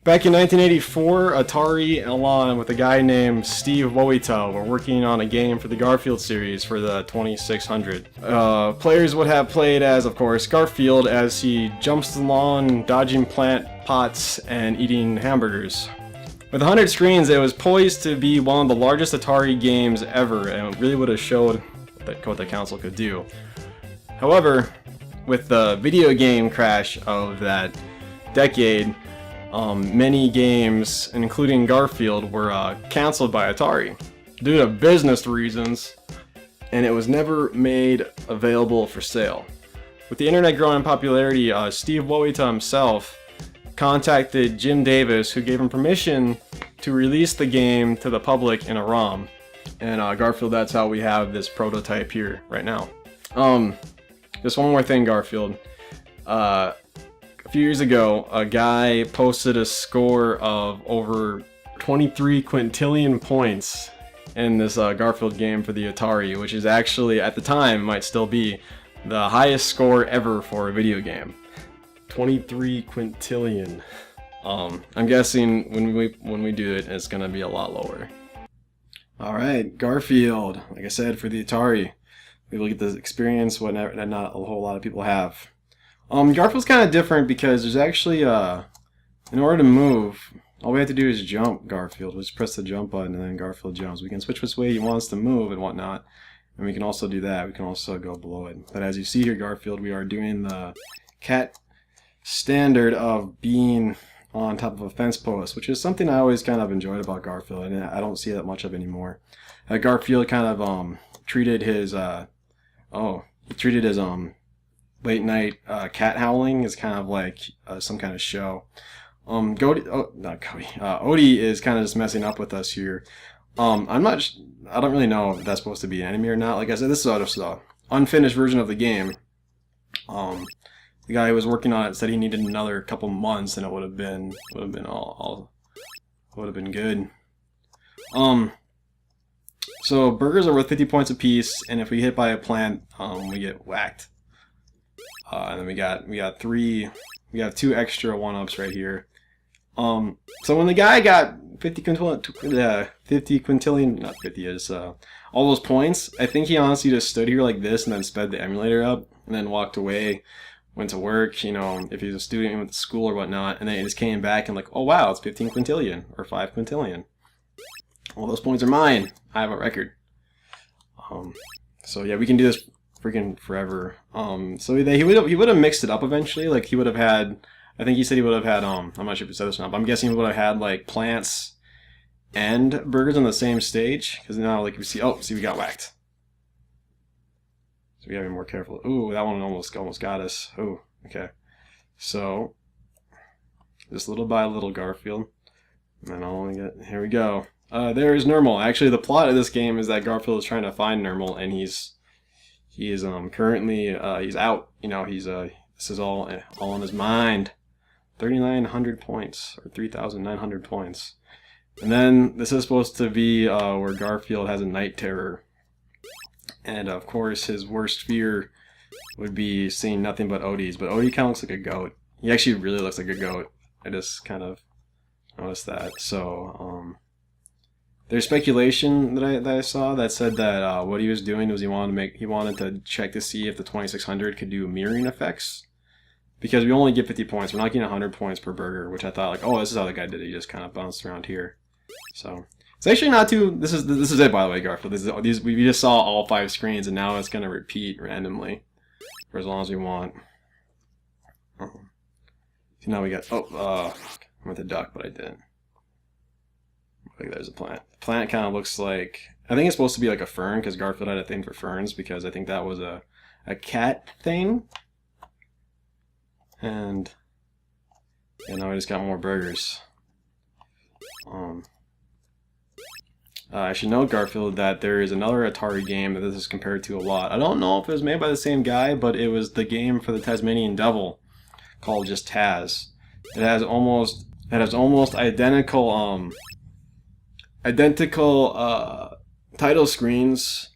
Back in 1984, Atari, along with a guy named Steve Wowita, were working on a game for the Garfield series for the 2600. Players would have played as, of course, Garfield as he jumps the lawn, dodging plant pots and eating hamburgers. With 100 screens, it was poised to be one of the largest Atari games ever, and it really would have showed what the console could do. However, with the video game crash of that decade, many games, including Garfield, were canceled by Atari due to business reasons, and it was never made available for sale. With the internet growing in popularity, Steve Wowita himself contacted Jim Davis, who gave him permission to release the game to the public in a ROM. And Garfield, that's how we have this prototype here right now. Just one more thing, Garfield. A few years ago, a guy posted a score of over 23 quintillion points in this Garfield game for the Atari, which is actually, at the time, might still be the highest score ever for a video game. 23 quintillion. I'm guessing when we do it, it's gonna be a lot lower. All right, Garfield. Like I said, for the Atari, we will get the experience what not a whole lot of people have. Garfield's kind of different because there's actually in order to move, all we have to do is jump Garfield. We just press the jump button and then Garfield jumps. We can switch which way he wants to move and whatnot, and we can also do that. We can also go below it. But as you see here, Garfield, we are doing the cat standard of being on top of a fence post, which is something I always kind of enjoyed about Garfield, and I don't see that much of anymore. Garfield kind of treated his late night cat howling as kind of like some kind of show. Odie is kind of just messing up with us here. I don't really know if that's supposed to be an enemy or not. Like I said, this is just an unfinished version of the game. The guy who was working on it said he needed another couple months, and it would have been good. So burgers are worth 50 points apiece, and if we hit by a plant, we get whacked. And then we got two extra 1-ups right here. So when the guy got 50 quintillion, not 50 is all those points, I think he honestly just stood here like this and then sped the emulator up and then walked away. Went to work, you know, if he was a student, he went to school or whatnot, and then he just came back and like, oh wow, it's 15 quintillion, or 5 quintillion. Well, those points are mine. I have a record. So yeah, we can do this freaking forever. So he would have mixed it up eventually, like he would have had, I think he said he would have had, I'm not sure if he said this or not, but I'm guessing he would have had like plants and burgers on the same stage, because now like we see, we got whacked. So we gotta be more careful. Ooh, that one almost got us. Ooh, okay. So, just little by little, Garfield. And here we go. There is Nermal. Actually, the plot of this game is that Garfield is trying to find Nermal, and he is currently he's out. You know, this is all in his mind. 3,900 points, or 3,900 points. And then this is supposed to be where Garfield has a night terror. And of course, his worst fear would be seeing nothing but Odie's. But Odie kind of looks like a goat. He actually really looks like a goat. I just kind of noticed that. So, there's speculation that I saw that said that what he was doing was he wanted to check to see if the 2600 could do mirroring effects. Because we only get 50 points. We're not getting 100 points per burger, which I thought like, oh, this is how the guy did it. He just kind of bounced around here. So. It's actually not too. This is it, by the way, Garfield. We just saw all 5 screens, and now it's going to repeat randomly for as long as we want. So now we got. I meant to duck, but I didn't. Like there's a plant. The plant kind of looks like. I think it's supposed to be like a fern because Garfield had a thing for ferns because I think that was a cat thing. And now we just got more burgers. I should note, Garfield, that there is another Atari game that this is compared to a lot. I don't know if it was made by the same guy, but it was the game for the Tasmanian Devil called just Taz. It has almost identical title screens.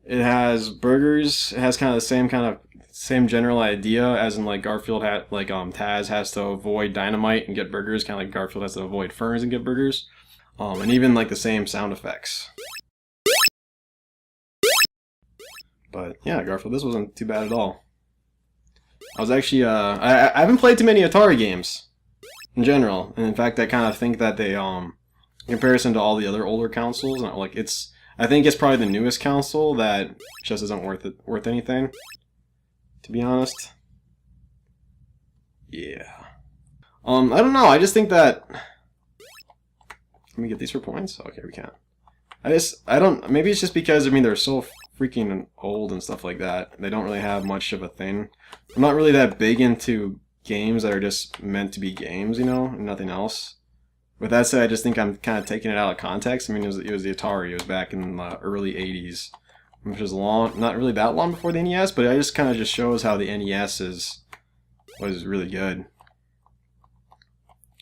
It has burgers. It has kind of the same kind of same general idea as in like Garfield had like Taz has to avoid dynamite and get burgers, kind of like Garfield has to avoid ferns and get burgers. And even like the same sound effects. But yeah, Garfield, this wasn't too bad at all. I was actually I haven't played too many Atari games in general, and in fact I kind of think that they in comparison to all the other older consoles, like I think it's probably the newest console that just isn't worth anything, to be honest. Yeah. I don't know. I just think that. Let me get these for points. Okay, we can't. I don't. Maybe it's just because they're so freaking old and stuff like that. They don't really have much of a thing. I'm not really that big into games that are just meant to be games, and nothing else. With that said, I just think I'm kind of taking it out of context. It was the Atari. It was back in the early 80s, which was not really that long before the NES, but it just kind of just shows how the NES was really good.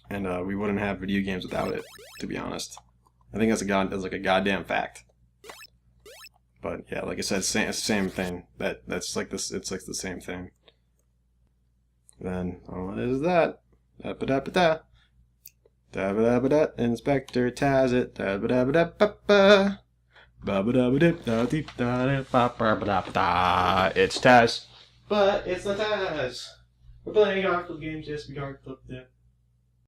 And we wouldn't have video games without it, to be honest. I think that's like a goddamn fact. But yeah, like I said, same thing. That's like this. It's like the same thing. Then what is that? Da ba da ba da. Da ba da ba da. Inspector Taz it. Da ba da ba da ba ba. Ba ba da ba da da dee da da ba ba ba da ba da. It's Taz, but it's not Taz. We're playing Garfield games. Yes, we Garfield.